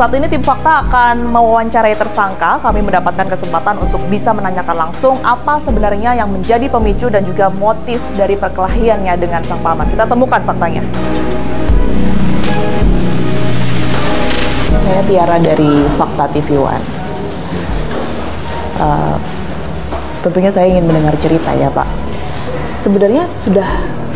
Saat ini tim Fakta akan mewawancarai tersangka. Kami mendapatkan kesempatan untuk bisa menanyakan langsung apa sebenarnya yang menjadi pemicu dan juga motif dari perkelahiannya dengan sang paman. Kita temukan faktanya. Saya Tiara dari Fakta TV One. Tentunya saya ingin mendengar cerita ya Pak. Sebenarnya sudah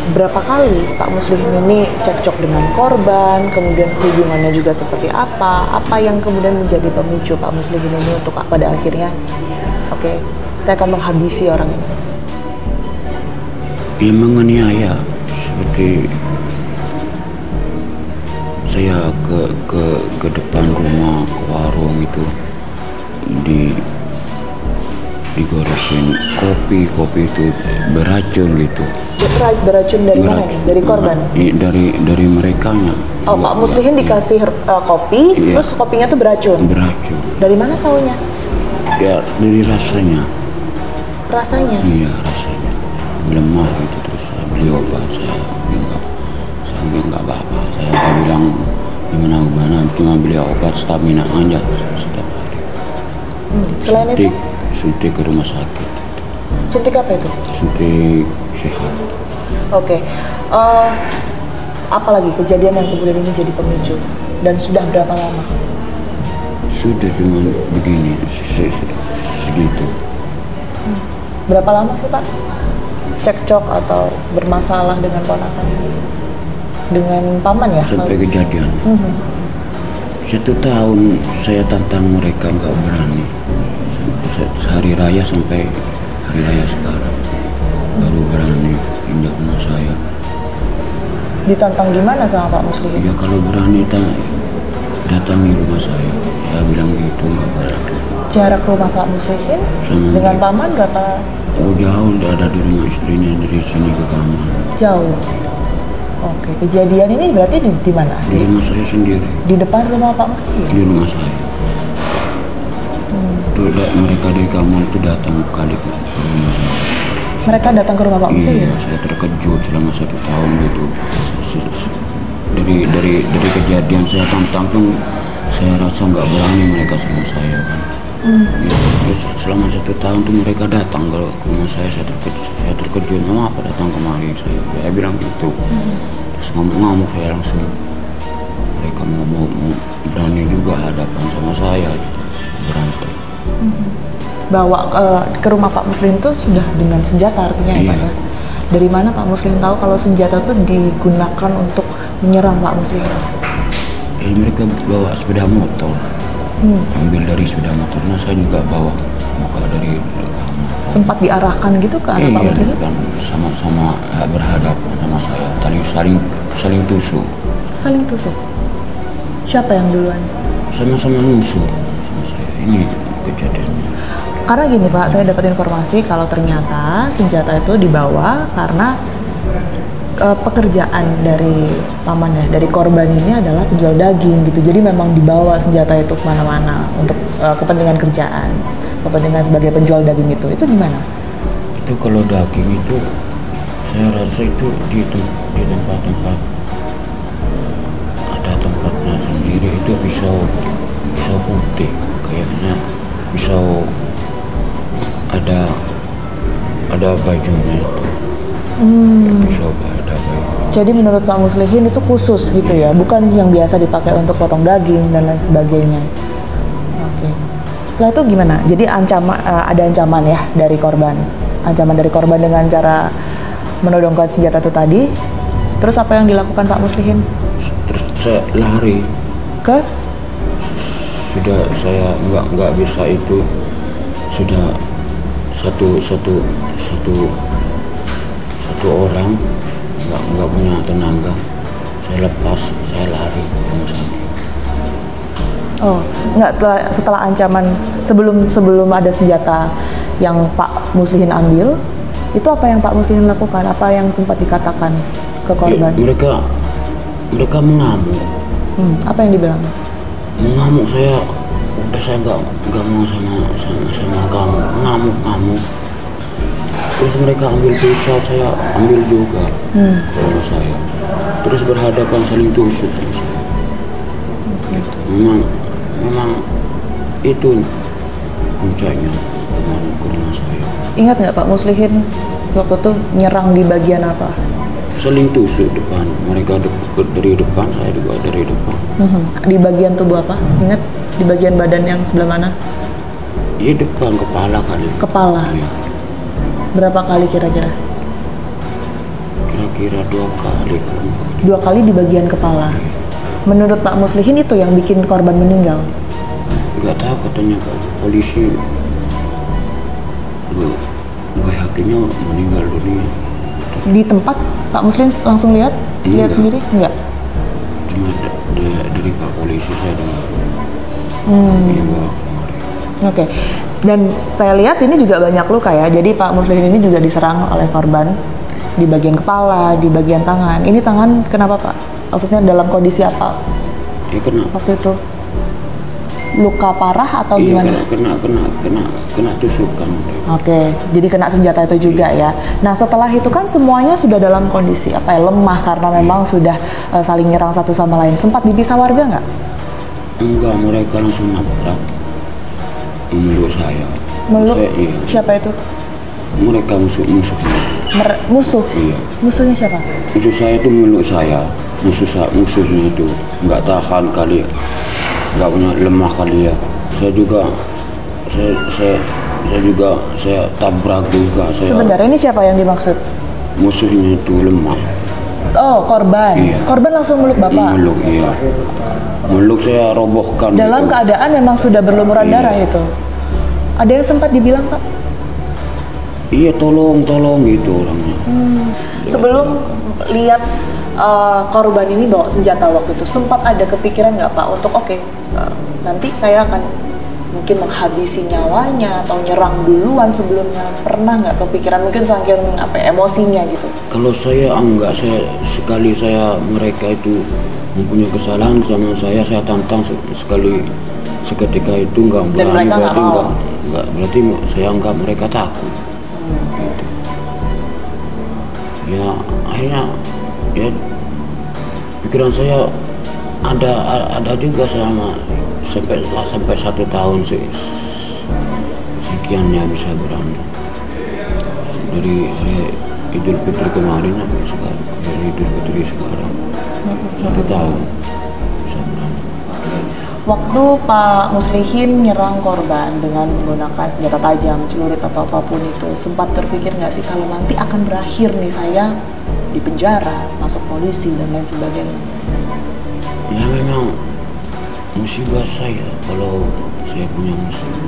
berapa kali Pak Muslihin ini cekcok dengan korban, kemudian hubungannya juga seperti apa yang kemudian menjadi pemicu Pak Muslihin ini untuk pada akhirnya, oke, saya akan menghabisi orang ini. Dia menganiaya, seperti saya ke depan rumah, ke warung itu, digoresin kopi itu beracun gitu. Beracun dari mana? Dari korban? Dari merekanya. Oh, Pak Muslihin dikasih kopi, iya. Terus kopinya tuh beracun? Beracun. Dari mana taunya? Ya, dari rasanya. Rasanya? Iya, rasanya. Lemah gitu, terus saya beli obat, saya nggak apa-apa. Saya nggak bilang gimana, cuma beli obat stamina aja setiap hari. Selain itu? Suntik ke rumah sakit. Suntik apa itu? Suntik sehat. Oke. Apalagi kejadian yang kemudian ini jadi pemicu dan sudah berapa lama? Sudah cuma begini, segitu. Berapa lama sih Pak? Cekcok atau bermasalah dengan ponakan ini? Dengan paman ya? Sampai kejadian. 1 tahun saya tantang mereka, nggak berani. Hari raya sampai hari raya sekarang baru berani injak rumah saya. Ditantang gimana sama Pak Muslihin? Ya kalau berani datangi rumah saya bilang gitu, nggak berani. Jarak rumah Pak Muslihin dengan paman berapa? Oh jauh, ada di rumah istrinya, dari sini ke kamar. Jauh. Oke, kejadian ini berarti di mana? Di rumah saya sendiri. Di depan rumah Pak Muslihin? Di rumah saya. Tuh, mereka dari kamar itu datang kali ke rumah saya. Mereka datang ke rumah Pak Muslihin? Iya, saya terkejut selama 1 tahun gitu. Dari kejadian saya tantang pun saya rasa nggak berani mereka sama saya kan. Gitu. Terus selama 1 tahun tuh mereka datang ke rumah saya terkejut, mama apa datang kemari, saya bilang gitu. Terus ngamuk saya langsung. Mereka mau berani juga hadapan sama saya gitu. Berantem. Bawa ke rumah Pak Muslihin itu sudah dengan senjata artinya ya Pak ya? Dari mana Pak Muslihin tahu kalau senjata itu digunakan untuk menyerang Pak Muslihin? Mereka bawa sepeda motor, ambil dari sepeda motornya, saya juga bawa buka dari kamar. Sempat diarahkan gitu ke arah Pak Muslihin? Iya, sama-sama berhadapan sama saya, saling tusuk. Saling tusuk? Siapa yang duluan? Sama-sama nusuk sama saya, ini kejadiannya. Karena gini Pak, saya dapat informasi kalau ternyata senjata itu dibawa karena pekerjaan dari paman ya, dari korban ini adalah penjual daging gitu. Jadi memang dibawa senjata itu kemana-mana untuk kepentingan kerjaan, kepentingan sebagai penjual daging itu. Itu gimana? Itu kalau daging itu, saya rasa itu di tempat-tempat ada tempatnya sendiri, itu pisau putih kayaknya, pisau ada bajunya itu. Pisau ada bajunya. Jadi menurut Pak Muslihin itu khusus gitu ya, bukan yang biasa dipakai untuk potong daging dan lain sebagainya. Oke. Setelah itu gimana? Jadi ada ancaman ya dari korban. Ancaman dari korban dengan cara menodongkan senjata itu tadi. Terus apa yang dilakukan Pak Muslihin? Terus saya lari. Ke? Sudah saya nggak bisa itu. Sudah satu orang nggak punya tenaga, saya lepas, saya lari ke rumah sakit. Oh, nggak, setelah ancaman, sebelum ada senjata yang Pak Muslihin ambil, itu apa yang Pak Muslihin lakukan? Apa yang sempat dikatakan ke korban? Ya, mereka mengamuk. Apa yang dibilang? Mengamuk, saya nggak mau sama kamu, ngamuk. Terus mereka ambil pisau, saya ambil juga ke rumah saya. Terus berhadapan saling tusuk. Memang memang itu puncaknya kemarin ke rumah saya. Ingat nggak Pak Muslihin waktu itu nyerang di bagian apa? Saling tusuk depan, mereka dari depan, saya juga dari depan. Di bagian tubuh apa? Ingat di bagian badan yang sebelah mana? Iya depan, kepala kali. Kepala. Iya. Berapa kali kira-kira? Kira-kira 2 kali kalau enggak. 2 kali di bagian kepala. Menurut Pak Muslihin itu yang bikin korban meninggal? Nggak tahu, katanya Pak polisi, hakimnya meninggal dunia. Di tempat Pak Muslihin langsung lihat? Lihat Enggak. sendiri? Enggak. Cuma dari Pak polisi saya dengar. Dia bawa kemari. Oke. Dan saya lihat ini juga banyak luka ya. Jadi Pak Muslihin ini juga diserang oleh korban di bagian kepala, di bagian tangan. Ini tangan kenapa Pak? Maksudnya dalam kondisi apa Ya kena. waktu itu? Luka parah atau Iya, gimana? kena tusukan. Oke, jadi kena senjata itu juga ya. Nah setelah itu kan semuanya sudah dalam kondisi apa ya, lemah karena memang sudah saling nyerang satu sama lain. Sempat dipisah warga nggak? Enggak, mereka langsung nabrak meluk saya. Meluk? Saya, iya. Siapa itu? Mereka musuhnya. Musuh? Iya. Musuhnya siapa? Musuh saya itu meluk saya. Musuhnya itu nggak tahan kali, nggak punya, lemah kali ya. Saya tabrak juga. Sebenarnya ini siapa yang dimaksud? Musuhnya itu lemah. Oh, korban. Iya. Korban langsung meluk Bapak. Meluk, iya. Meluk, saya robohkan. Dalam gitu. keadaan memang sudah berlumuran Iya. darah itu. Ada yang sempat dibilang Pak? Iya, tolong gitu orangnya. Sebelum lihat korban ini bawa senjata waktu itu, sempat ada kepikiran nggak Pak untuk nanti saya akan mungkin menghabisi nyawanya atau nyerang duluan sebelumnya? Pernah nggak kepikiran, mungkin saking emosinya gitu? Kalau saya enggak, mereka itu mempunyai kesalahan sama saya tantang sekali seketika itu enggak Dan berani, mereka berarti nggak mau? enggak, berarti saya enggak, mereka takut. Gitu. Ya akhirnya ya pikiran saya ada juga sampai 1 tahun sekiannya bisa berani dari hari Idul Fitri kemarin sampai sekarang, hari Idul Fitri sekarang 1 tahun bisa berani. Waktu Pak Muslihin nyerang korban dengan menggunakan senjata tajam, celurit atau apapun itu, sempat terpikir nggak sih kalau nanti akan berakhir nih saya di penjara, masuk polisi dan lain sebagainya? Ya memang musibah saya kalau saya punya musibah.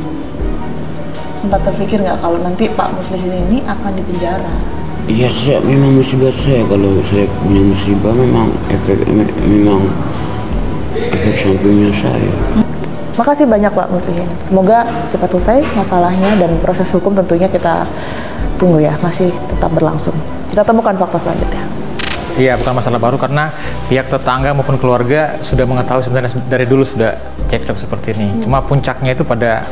Sempat terpikir nggak kalau nanti Pak Muslihin ini akan di penjara? Iya, memang musibah saya kalau saya punya musibah, memang efek sampingnya saya. Makasih banyak Pak Muslihin. Semoga cepat selesai masalahnya dan proses hukum tentunya kita tunggu ya, masih tetap berlangsung. Kita temukan fakta selanjutnya. Iya, bukan masalah baru karena pihak tetangga maupun keluarga sudah mengetahui sebenarnya dari dulu sudah cekcok seperti ini. Cuma puncaknya itu pada